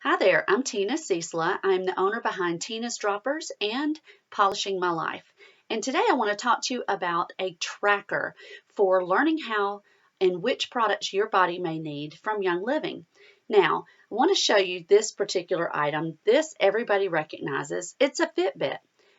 Hi there, I'm Tina Cecila. I'm the owner behind Tina's Droppers and Polishing My Life. And today I want to talk to you about a tracker for learning how and which products your body may need from Young Living. Now, I want to show you this particular item. This everybody recognizes. It's a Fitbit.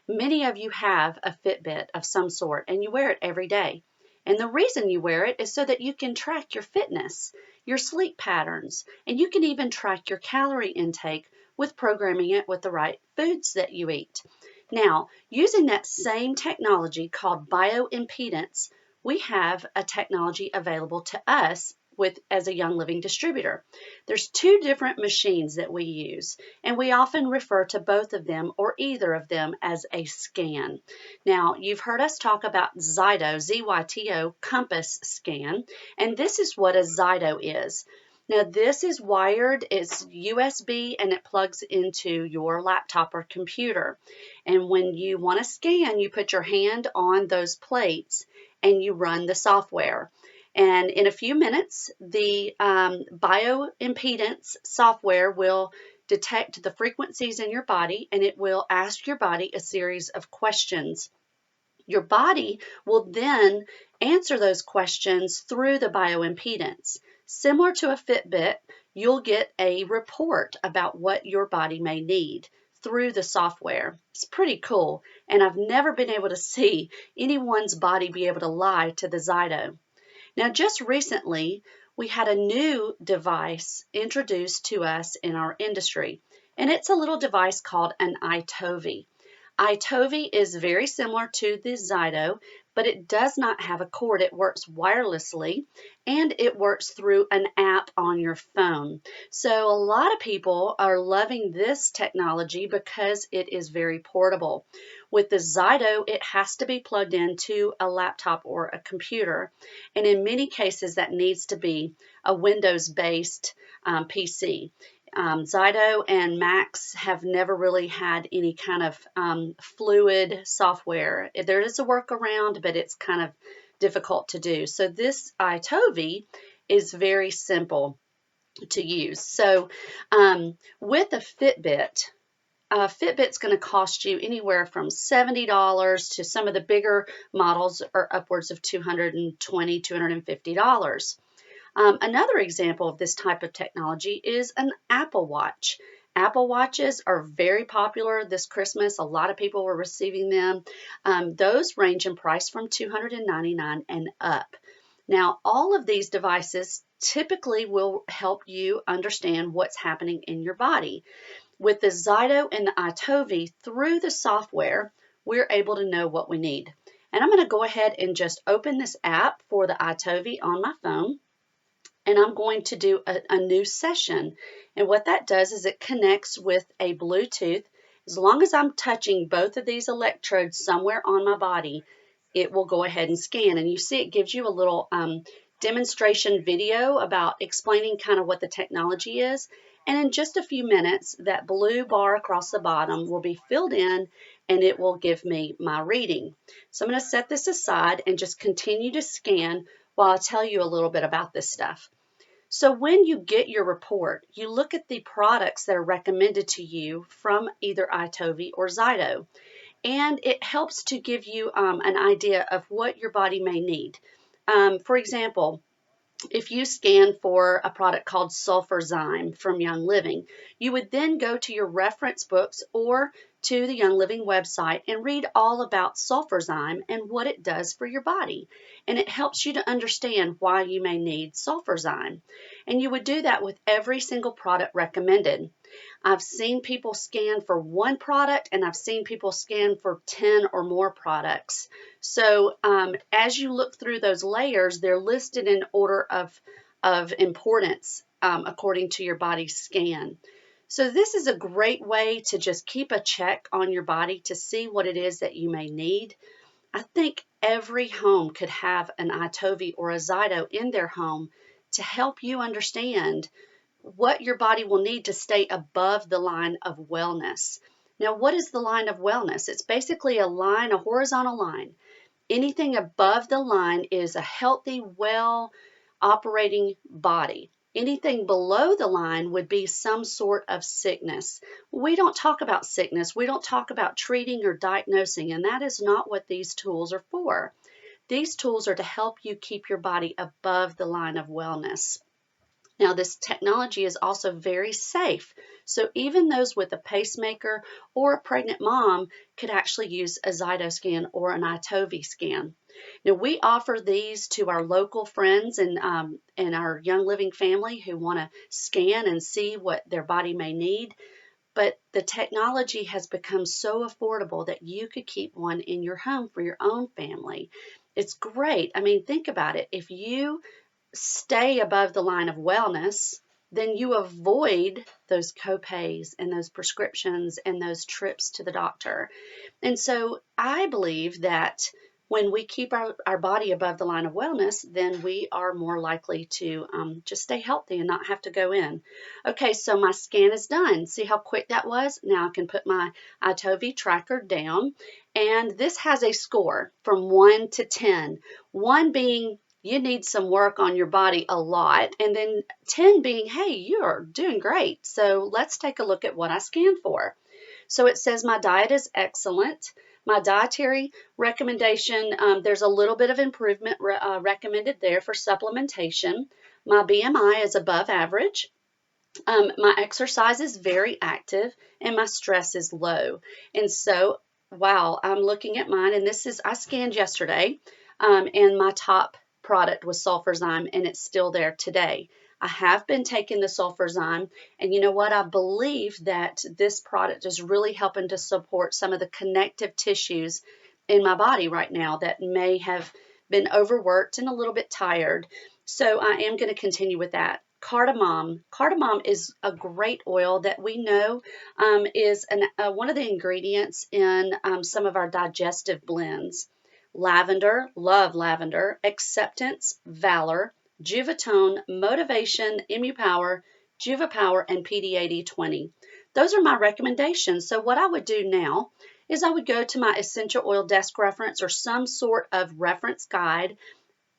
Many of you have a Fitbit of some sort and you wear it every day. And the reason you wear it is so that you can track your fitness, your sleep patterns, and you can even track your calorie intake with programming it with the right foods that you eat. Now, using that same technology called bioimpedance, we have a technology available to us as a Young Living distributor. There's two different machines that we use, and we often refer to both of them or either of them as a scan. Now, you've heard us talk about Zyto, Z-Y-T-O, compass scan, and this is what a Zyto is. Now, this is wired, it's USB, and it plugs into your laptop or computer. And when you want to scan, you put your hand on those plates and you run the software. And in a few minutes, the bioimpedance software will detect the frequencies in your body and it will ask your body a series of questions. Your body will then answer those questions through the bioimpedance. Similar to a Fitbit, you'll get a report about what your body may need through the software. It's pretty cool, and I've never been able to see anyone's body be able to lie to the Zyto. Now, just recently, we had a new device introduced to us in our industry, and it's a little device called an iTovi. iTovi is very similar to the Zyto, but it does not have a cord. It works wirelessly and it works through an app on your phone. So a lot of people are loving this technology because it is very portable. With the Zyto, it has to be plugged into a laptop or a computer, and in many cases that needs to be a Windows-based PC. Zyto and Macs have never really had any kind of fluid software. There is a workaround, but it's kind of difficult to do. So this iTovi is very simple to use. So with a Fitbit's going to cost you anywhere from $70 to some of the bigger models are upwards of $220, $250. Another example of this type of technology is an Apple Watch. Apple Watches are very popular this Christmas. A lot of people were receiving them. Those range in price from $299 and up. Now, all of these devices typically will help you understand what's happening in your body. With the Zyto and the iTovi, through the software, we're able to know what we need. And I'm going to go ahead and just open this app for the iTovi on my phone. And I'm going to do a new session. And what that does is it connects with a Bluetooth. As long as I'm touching both of these electrodes somewhere on my body, it will go ahead and scan. And you see it gives you a little demonstration video about explaining kind of what the technology is. And in just a few minutes, that blue bar across the bottom will be filled in and it will give me my reading. So I'm going to set this aside and just continue to scan while I tell you a little bit about this stuff. So when you get your report, you look at the products that are recommended to you from either iTovi or Zyto, and it helps to give you an idea of what your body may need. For example, if you scan for a product called Sulfurzyme from Young Living, you would then go to your reference books or to the Young Living website and read all about Sulfurzyme and what it does for your body. And it helps you to understand why you may need Sulfurzyme. And you would do that with every single product recommended. I've seen people scan for one product and I've seen people scan for 10 or more products. So as you look through those layers, they're listed in order of importance according to your body's scan. So this is a great way to just keep a check on your body to see what it is that you may need. I think every home could have an iTovi or a Zyto in their home to help you understand what your body will need to stay above the line of wellness. Now, what is the line of wellness? It's basically a line, a horizontal line. Anything above the line is a healthy, well operating body. Anything below the line would be some sort of sickness. We don't talk about sickness. We don't talk about treating or diagnosing, and that is not what these tools are for. These tools are to help you keep your body above the line of wellness. Now, this technology is also very safe. So even those with a pacemaker or a pregnant mom could actually use a Zyto scan or an iTovi scan. Now, we offer these to our local friends and our Young Living family who want to scan and see what their body may need. But the technology has become so affordable that you could keep one in your home for your own family. It's great. I mean, think about it. If you stay above the line of wellness, then you avoid those copays and those prescriptions and those trips to the doctor. And so I believe that when we keep our body above the line of wellness, then we are more likely to just stay healthy and not have to go in. Okay, so my scan is done. See how quick that was? Now I can put my iTovi tracker down, and this has a score from 1 to 10. 1 being you need some work on your body a lot, and then 10 being, hey, you're doing great. So let's take a look at what I scanned for. So it says my diet is excellent. My dietary recommendation, there's a little bit of improvement recommended there for supplementation. My BMI is above average. My exercise is very active, and my stress is low. And so, wow, I'm looking at mine, and this is, I scanned yesterday, and my top product was Sulfurzyme, and it's still there today. I have been taking the Sulfurzyme, and you know what? I believe that this product is really helping to support some of the connective tissues in my body right now that may have been overworked and a little bit tired. So I am going to continue with that. Cardamom. Cardamom is a great oil that we know is one of the ingredients in some of our digestive blends. Lavender, love lavender. Acceptance, valor. Juvatone, motivation, ImmuPower, JuvaPower, and PD8020. Those are my recommendations. So what I would do now is I would go to my essential oil desk reference or some sort of reference guide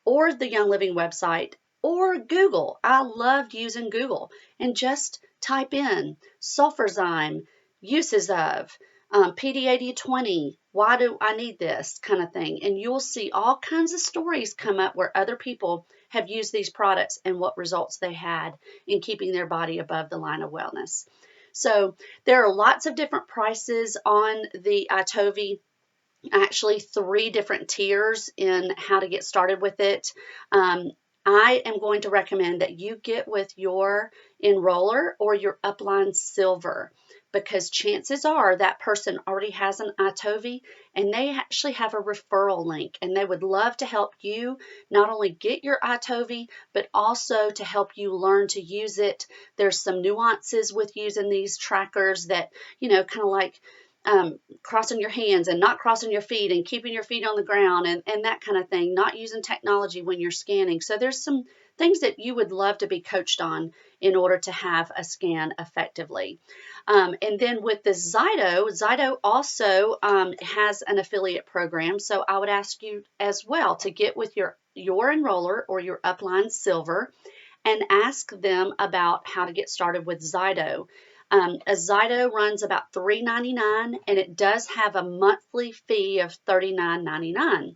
or the Young Living website or Google. I loved using Google and just type in Sulfurzyme, uses of, PD8020, why do I need this kind of thing. And you'll see all kinds of stories come up where other people have used these products and what results they had in keeping their body above the line of wellness. So there are lots of different prices on the iTovi. Actually 3 different tiers in how to get started with it. I am going to recommend that you get with your enroller or your upline silver, because chances are that person already has an iTovi and they actually have a referral link, and they would love to help you not only get your iTovi but also to help you learn to use it. There's some nuances with using these trackers that, you know, kind of like crossing your hands and not crossing your feet and keeping your feet on the ground and that kind of thing, not using technology when you're scanning. So there's some things that you would love to be coached on in order to have a scan effectively. And then with the Zyto also has an affiliate program. So I would ask you as well to get with your enroller or your upline silver and ask them about how to get started with Zyto. A Zyto runs about $3.99, and it does have a monthly fee of $39.99.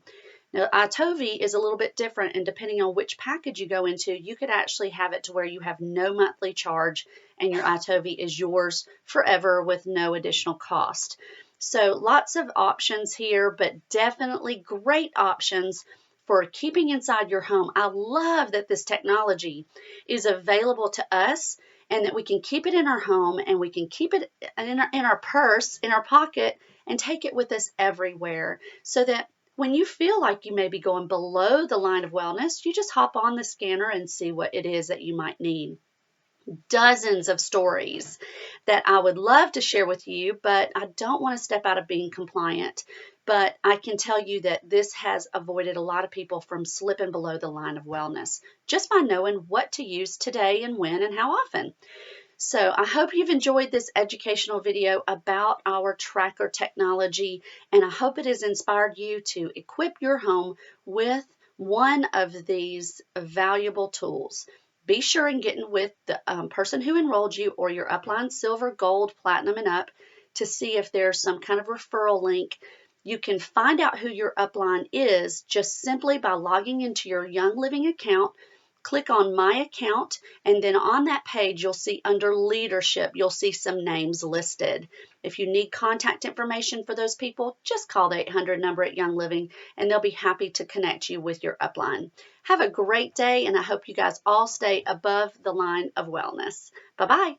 Now, iTovi is a little bit different, and depending on which package you go into, you could actually have it to where you have no monthly charge, and your iTovi is yours forever with no additional cost. So lots of options here, but definitely great options for keeping inside your home. I love that this technology is available to us and that we can keep it in our home and we can keep it in our purse, in our pocket, and take it with us everywhere, so that when you feel like you may be going below the line of wellness, you just hop on the scanner and see what it is that you might need. Dozens of stories that I would love to share with you, but I don't want to step out of being compliant. But I can tell you that this has avoided a lot of people from slipping below the line of wellness just by knowing what to use today and when and how often. So I hope you've enjoyed this educational video about our tracker technology, and I hope it has inspired you to equip your home with one of these valuable tools. be sure and get in with the person who enrolled you or your upline silver, gold, platinum, and up to see if there's some kind of referral link. You can find out who your upline is just simply by logging into your Young Living account. Click on My Account, and then on that page, you'll see under Leadership, you'll see some names listed. If you need contact information for those people, just call the 800 number at Young Living, and they'll be happy to connect you with your upline. Have a great day, and I hope you guys all stay above the line of wellness. Bye-bye.